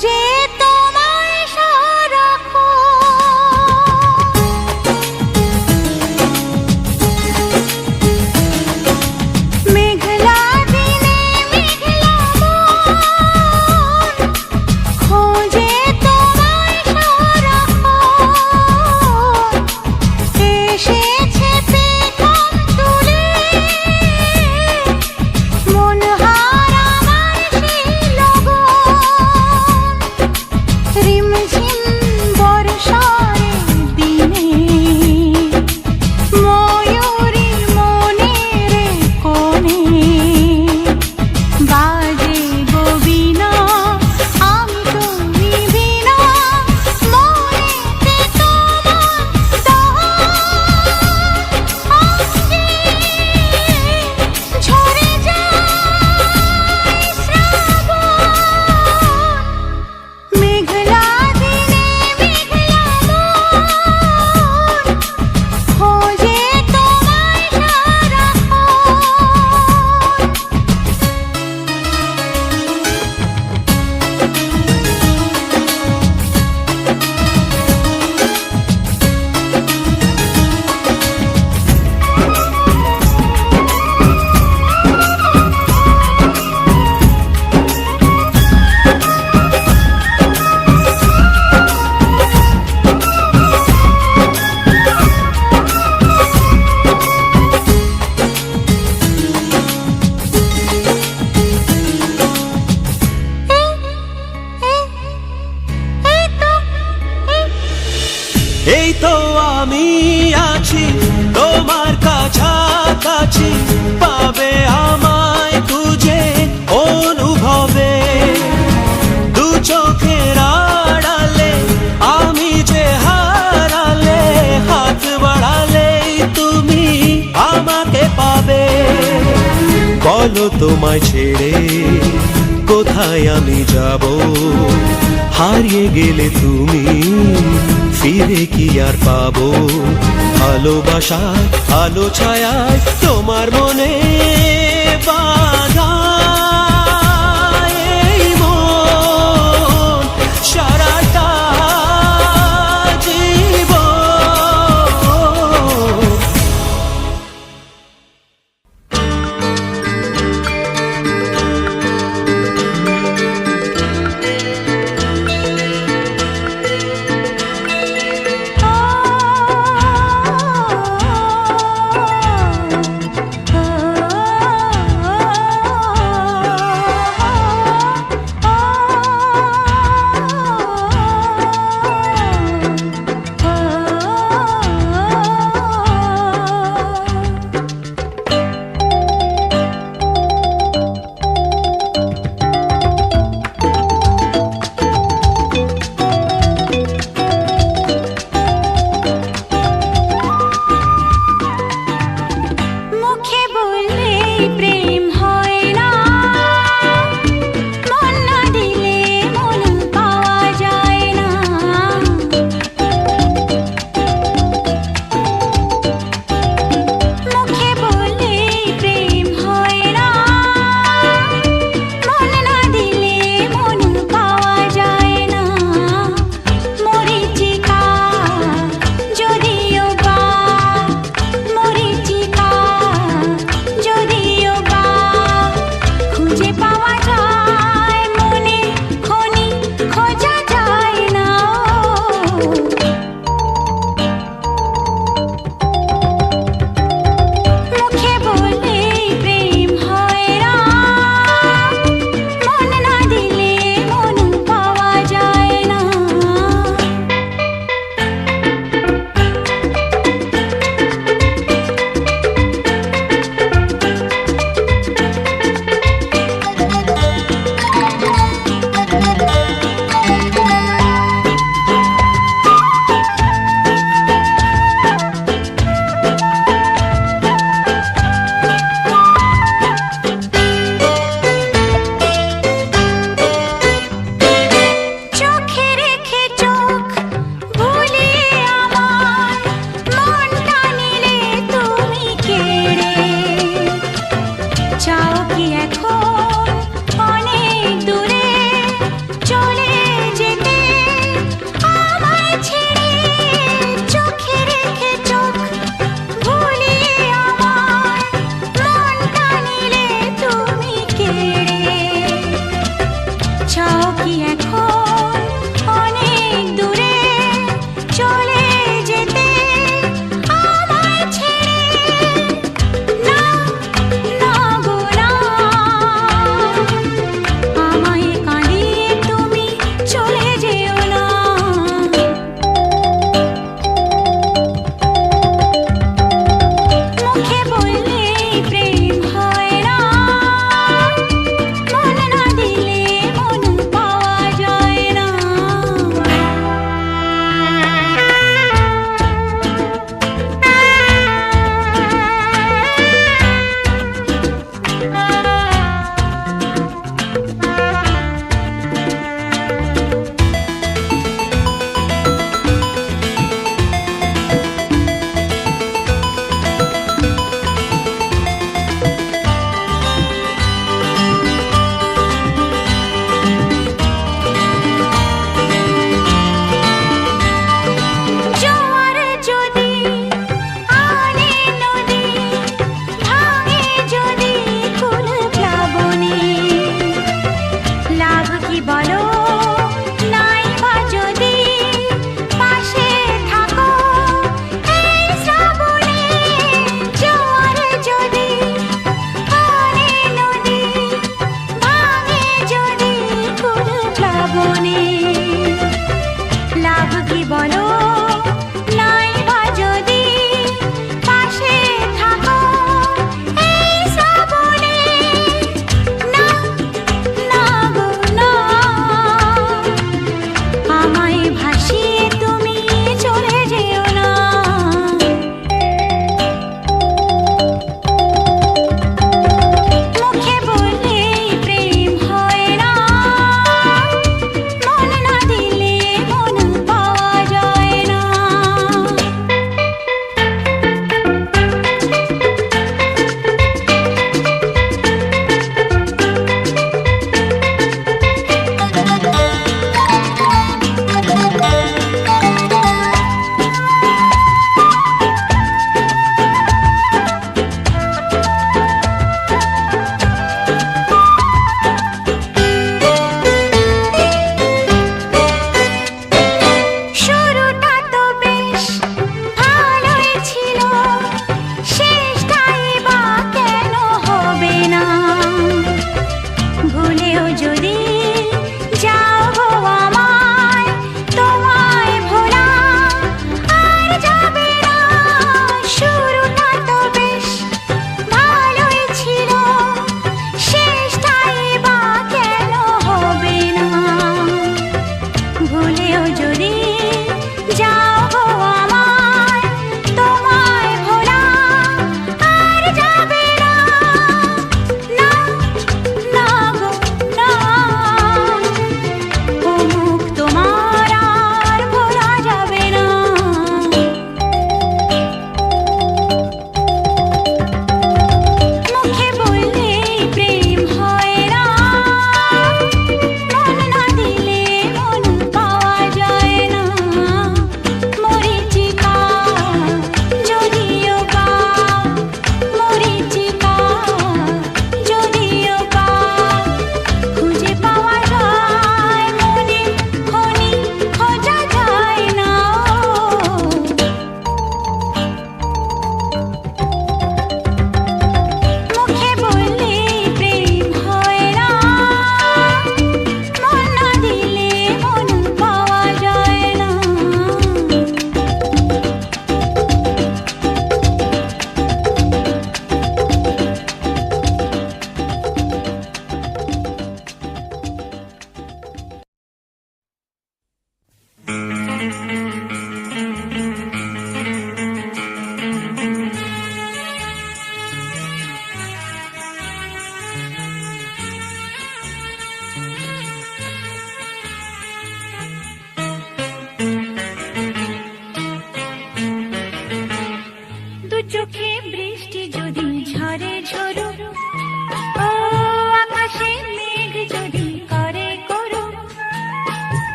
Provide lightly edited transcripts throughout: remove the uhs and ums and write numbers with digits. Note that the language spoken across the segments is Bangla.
খোঁজে তোমায় সারাক্ষণ। মেঘলা দিনে মেঘলা মন খোঁজে তোমায় সারাক্ষণ। এসেছে পেখম তুলে মন হার আমার সেই লগন। রিমঝিম বর্ষার দিনে ময়ূরী মনের কোণে বাজে গো বীণা। আমি তুমি বিনা মনেতে তোমার দহন। ঝরে যায় শ্রাবণ। মেঘলা দিনে মেঘলা মন খোঁজে তোমায় সারাক্ষণ। এই তো আমি আছি তোমার কাছাকাছি, পাবে আমায় খুঁজে অনুভবে। দু চোখের আড়ালে আমি যে হারালে, হাত বাড়ালেই তুমি আমাকে পাবে। বলো তোমায় ছেড়ে কোথায় আমি যাব, হারিয়ে গেলে তুমি ফিরে কি আর পাবো। ভালোবাসা আলো ছায়ায় তোমার মনে বাঁধা এই মন সারাটা জীবন।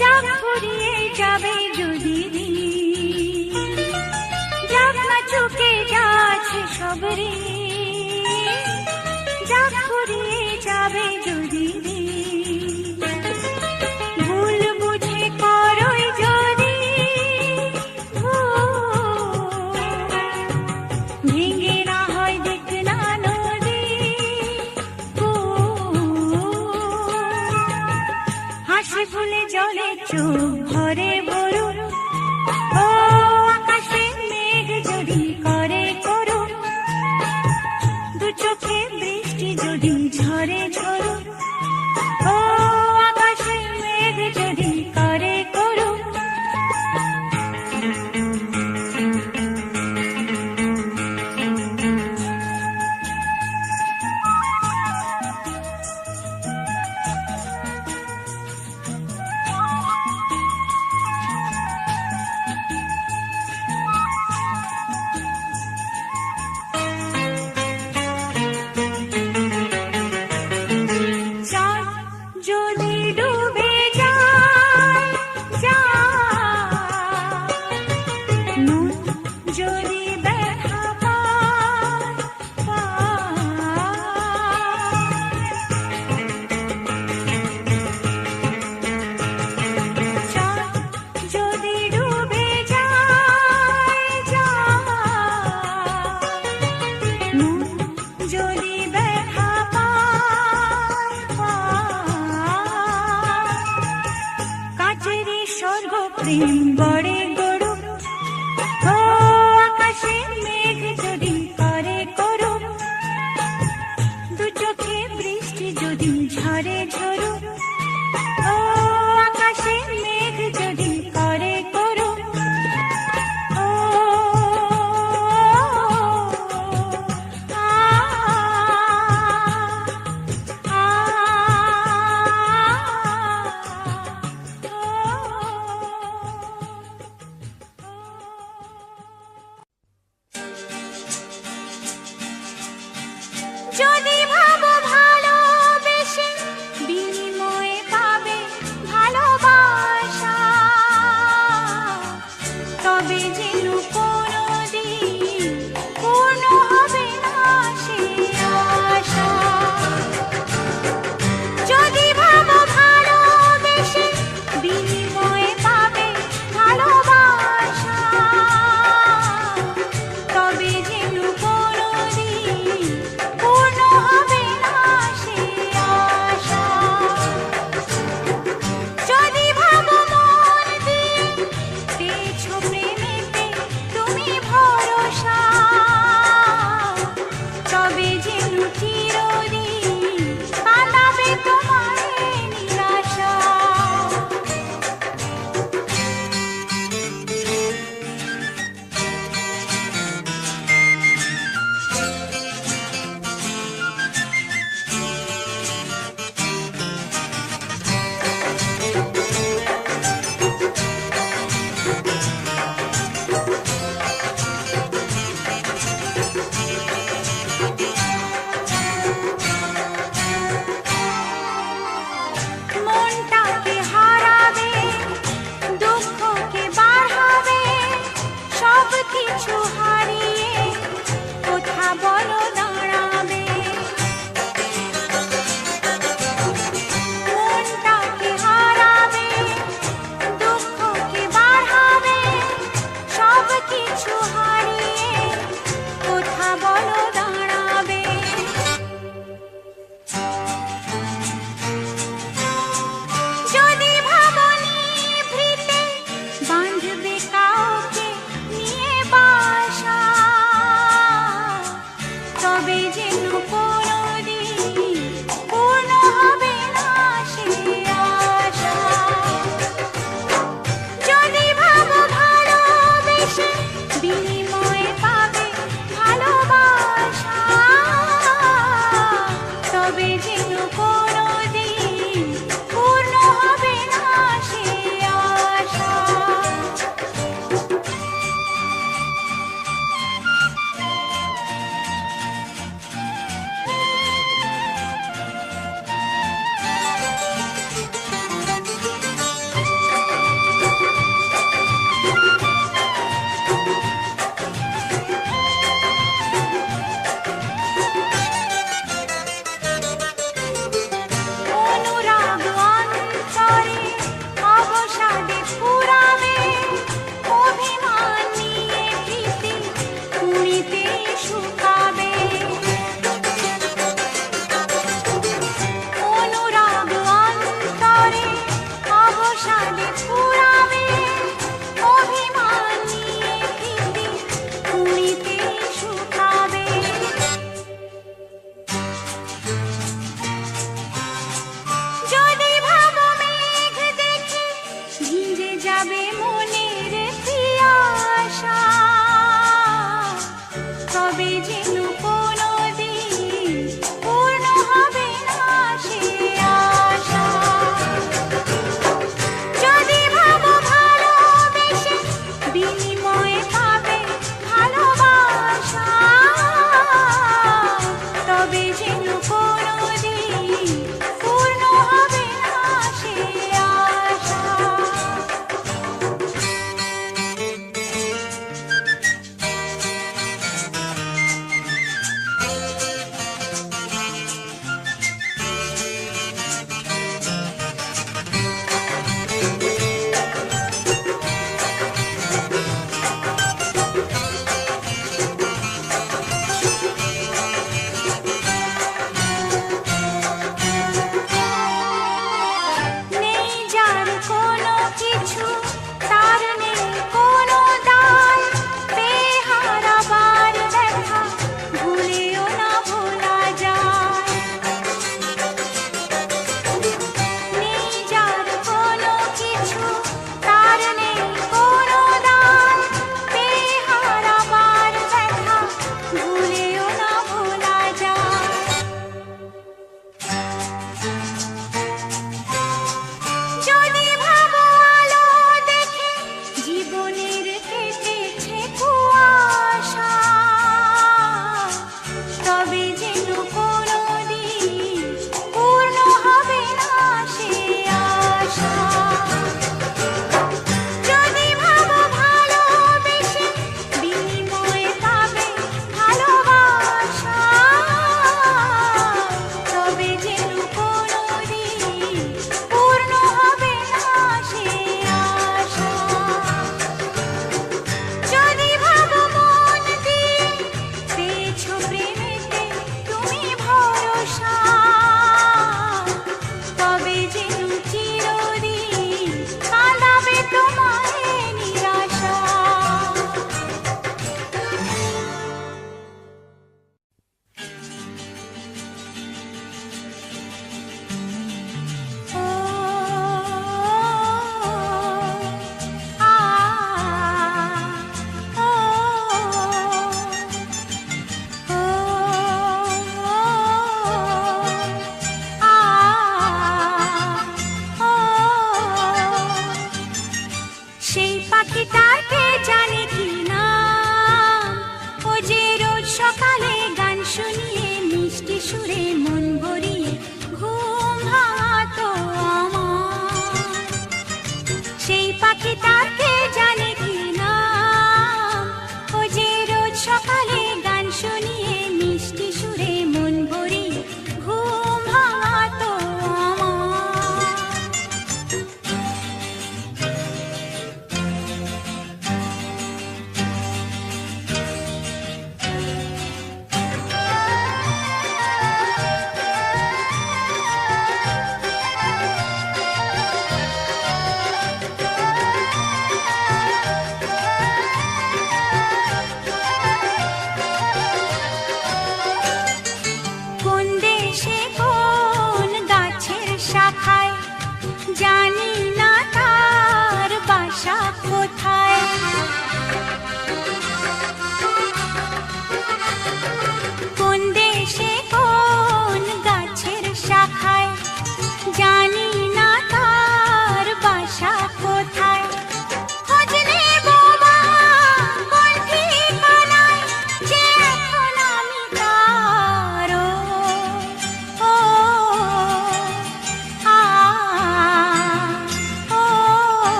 যা ফুরিয়ে যাবে যদি দিন, যাক না চুকে যাচ্ছে সব ঋণ, যা ফুরিয়ে যাবে যদি দিন, ভুল বুঝে করোই যদি ভুল, ভেঙে না হয় দেখ না নদী কূল। হাসি ফুলে জলে চোখ ভরে ভরুন, ও আকাশে মেঘ যদি করে করুন, দু চোখে বৃষ্টি যদি ঝরে ঝরুন, ও আকাশে মেঘ যদি করে করুন। চাঁদ যদি ডুবে যায় যায়, মন যদি ব্যথা পায় পায়, চাঁদ যদি ডুবে যায় যায়, মন যদি ব্যথা পায় পায়, কাচেরি স্বর্গ প্রেম গড়ে গড়ুক, ও আকাশে মেঘ যদি করে করুক, দু চোখে বৃষ্টি যদি ঝরে ঝরুক, ও আকাশে মেঘ যদি করে করুক। ও যদি ভাবো ভালোবেসে বিনিময়ে পাবে ভালোবাসা, তবে যেন কোনোদিন পূর্ণ হবে না সে আশা। যদি ভাবো ভালোবেসে বিনিময়ে পাবে ভালোবাসা, তবে যেন কোনোদিন পূর্ণ হবে না সে আশা। যদি ভাবো মন দিয়ে পেয়েছো প্রেমেতে তুমি ভরসা, তবে যেন চিরদিন কাঁদাবে তোমার নিরাশা। মনটাকে হারাবে, দুঃখকে বাড়াবে, সব কিছু হারিয়ে কোথা বলো দাঁড়াবে। মনটাকে হারাবে, দুঃখকে বাড়াবে, সব কিছু হারিয়ে কোথা বলো দাঁড়াবে। যদি ভাবো নিভৃতে বাঁধবে কাউকে নিয়ে বাসা, তবে যেন কোনোদিন পূর্ণ হবে না সে আশা। যদি ভাবো ভালোবেসে বিনিময়ে পাবে ভালোবাসা, তবে যেন কোনোদিন পূর্ণ হবে না সে আশা।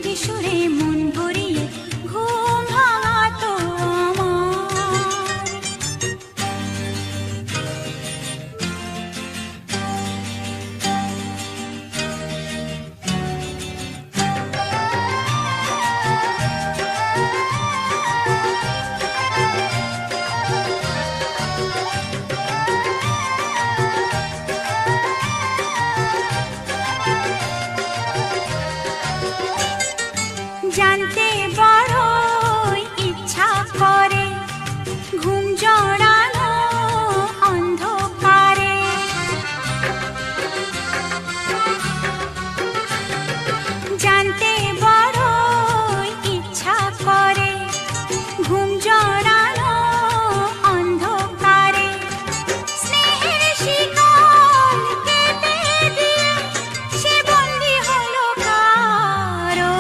মিষ্টি সুরে মন ভরিয়ে ঘুম ভাঙাতো আমার। জানতে বড়ই ইচ্ছা করে ঘুম জড়ানো অন্ধকারে। জানতে বড়ই ইচ্ছা করে ঘুম জড়ানো অন্ধকারে। স্নেহের শিকল কেটে দিয়ে সে বন্দী হলো কারো।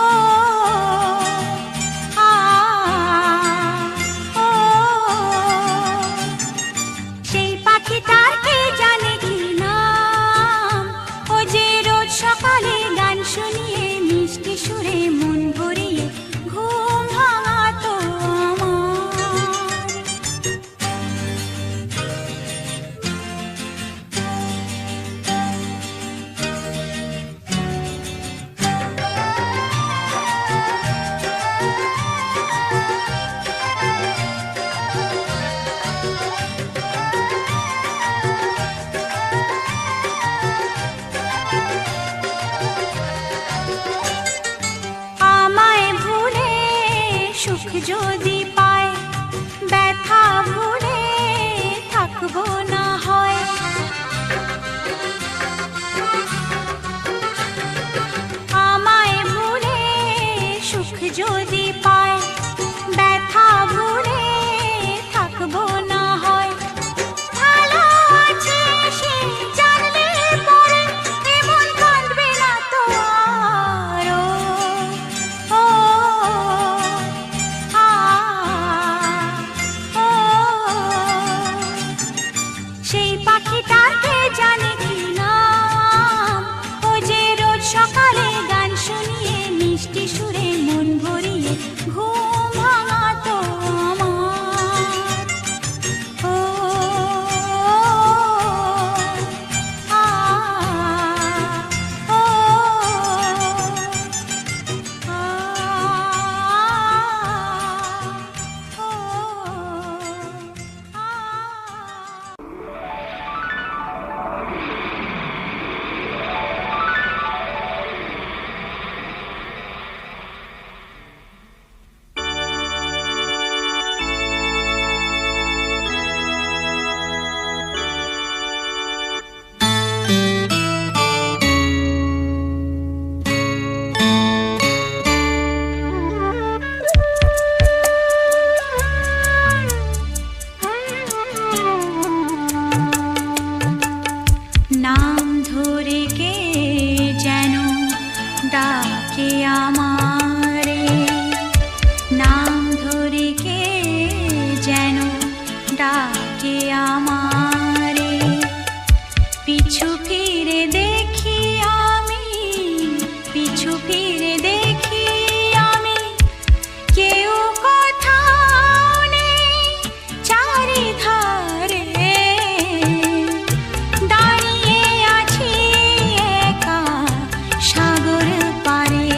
ও আ ও সেই পাখিটার কে জানে কি নাম, ও যে রোজ সকালে গান শুনিয়ে মিষ্টি সুরে মন ভরিয়ে ঘুম ভাঙাতো আমার। আমায় ভুলে সুখ যদি পায়, ব্যথা ভুলে থাকবো না হয়। আমায় ভুলে সুখ যদি পায়, ব্যথা ভুলে থাকবো না হয়। ভালো আছে সে জানলে পরে এমন কাঁদবে না তো আরো। ও আ ও সেই পাখিটার কে জানে কি নাম, ও যে রোজ সকালে গান শুনিয়ে মিষ্টি সুরে মন ভরিয়ে ঘুম ভাঙাতো আমার। ও আ ও নাম ধরে কে যেন ডাকে আমারে, নাম ধরে কে যেন ডাকে আমারে। পিছু ফিরে দেখি আমি, পিছু ফিরে দেখি আমি, কেউ কোথাও নেই চারিধারে। দাঁড়িয়ে আছি একা সাগর পারে।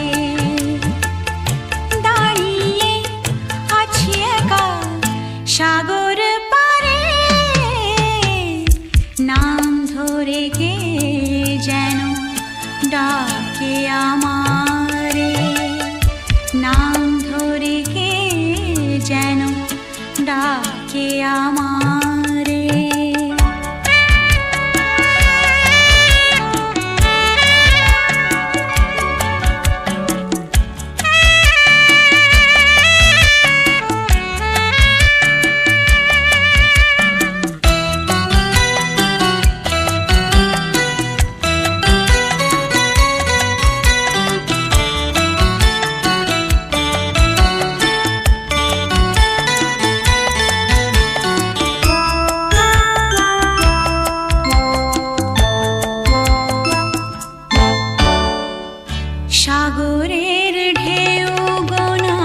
সাগরের ঢেউ গোনা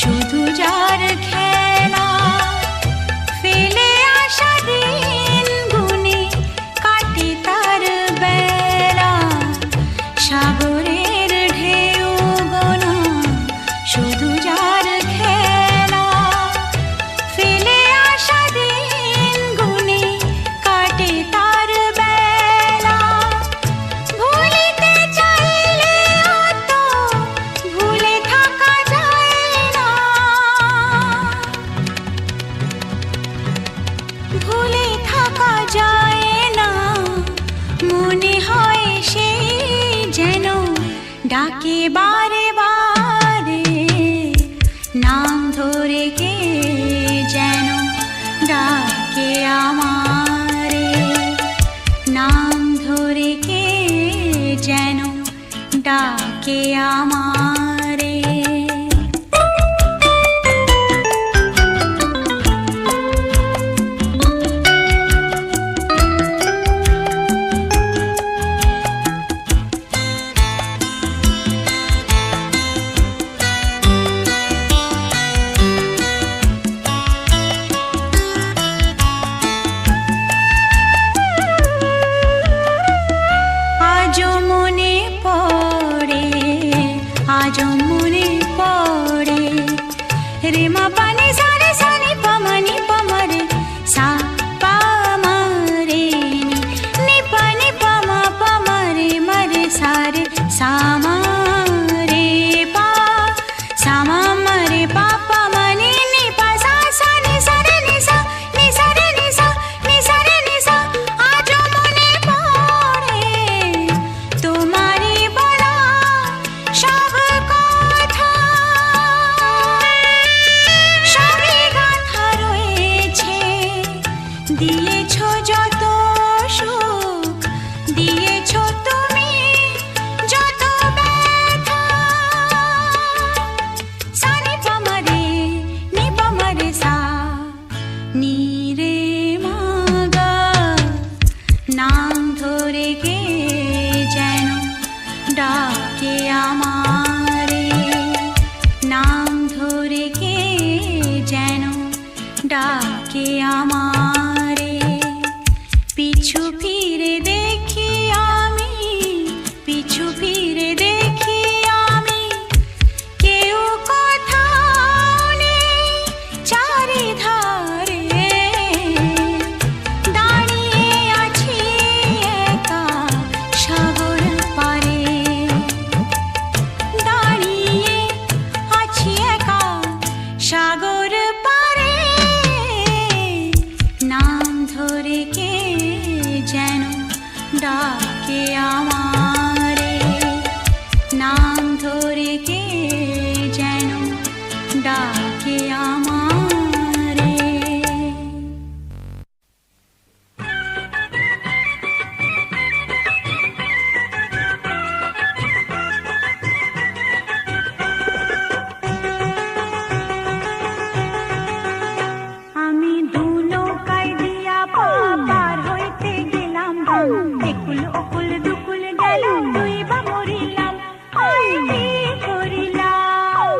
শুধু যার খেলা, ফেলে আসা দিন গুনে কাটে তার বেলা। সাগরের ঢেউ গোনা শুধু যার খেলা, ফেলে আসা দিন গুনে কাটে তার বেলা। ভুলিতে চাইলেও তো ভুলে থাকা যায় না, ভুলে থাকা যায় না। মনে হয় সেই যেন ডাকে বারে বারে, নাম ধরে কে যেন ডাকে আমারে, নাম ধরে কে যেন ডাকে আমারে। আজও মনে পড়ে, আজও মনে পড়ে, রে মা পানি সারে সানি পামানি পামারে, সা পামারে নি পানি পামা পামারে মারে সারে, সামারে পা সামা মারে পা পামানি নি পা সা সা নি সারে নি সা নি সারে নি সা নি সারে নি সা। আজও মনে পড়ে তোমারই বলা সব কথা, সবই গাথা রয়েছে। দিয়েছ যত সুখ, দিয়েছ তুমি যত ব্যথা। সানি পামারে নি পামারে সা নি রে মা গা, নাম ধরে কে যেন ডাকে আমারে, নাম ধরে কে যেন ডাকে আমারে। পিছু ফিরে দেখি আমি, পিছু ফিরে দেখি আমি, কেউ কোথাও নেই চারিধারে। দাঁড়িয়ে আছি একা সাগর পারে, দাঁড়িয়ে আছি একা সাগর পারে। নাম ধরে কে যেন ডাকে আমারে, নাম ধরে কে যেন ডাকে আমারে। আমি দু নৌকায় দিয়া পার হইতে গেলাম, একুল ওকুল দুকুল গেল, দুই বা মরিলাম, আই কি করিলাম।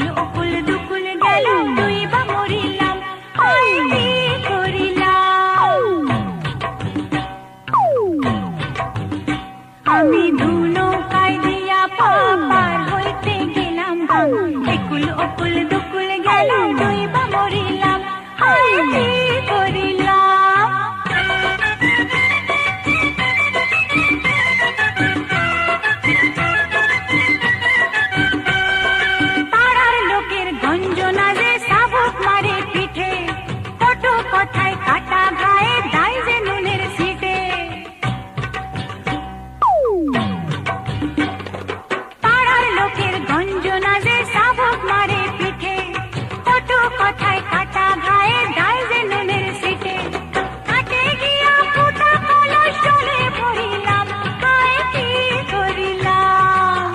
একুল ওকুল দুকুল গেল দুই বা মরিলাম হায় কি করিলাম আমি দু নৌকায় দিয়া পার হইতে গেলাম একুল ওকুল দুকুল গেল দুই বা মরিলাম হায় কি করিলাম পাড়ার লোকের গঞ্জনা যে শাবক মারে পিঠে কত কথায় কাটা গায়ে দায় যে নুনের সিটে পাড়ার লোকের গঞ্জনা যে শাবক মারে পিঠে কত কথায় কাটা গায়ে দায় যে নুনের সিটে কাটে গিয়া ফুটা কলস জলে ভরিলাম হায় কি করিলাম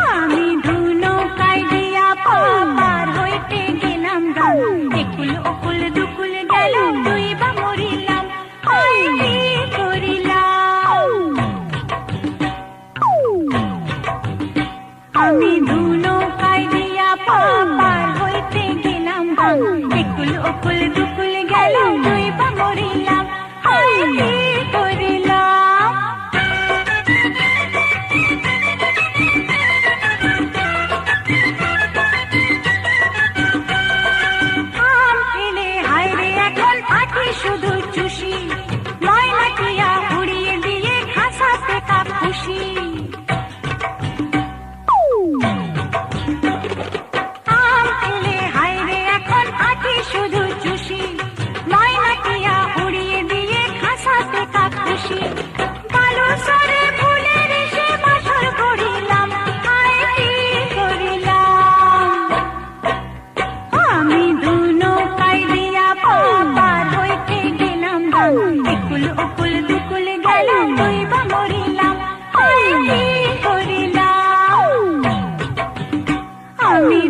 আমি দু নৌকায় দিয়া পার হইতে গেলাম একুল ওকুল দুকুল গেল দুই বা মরিলাম হায় কি করিলাম আমি দু নৌকায় দিয়া পার হইতে গেলাম একুল ওকুল দুকুল গেল দুই বা মরিলাম হায় কি করিলাম আম ফেলে হায় রে এখন আঠি শুধু চুষি ময়লা টিয়া উড়িয়ে দিয়ে খাসাতে কাপ খুশি আম ফেলে হায় রে এখন আঠি শুধু চুষি ময়লা টিয়া উড়িয়ে দিয়ে খাসাতে কাপ খুশি কালো সরে ফুলের এসে বাসর করিলাম হায় কি করিলাম আমি দু নৌকায় দিয়া পার হইতে গেলাম একুল ওকুল দুকুল গেল দুই বা মরিলাম হায় কি করিলাম আমি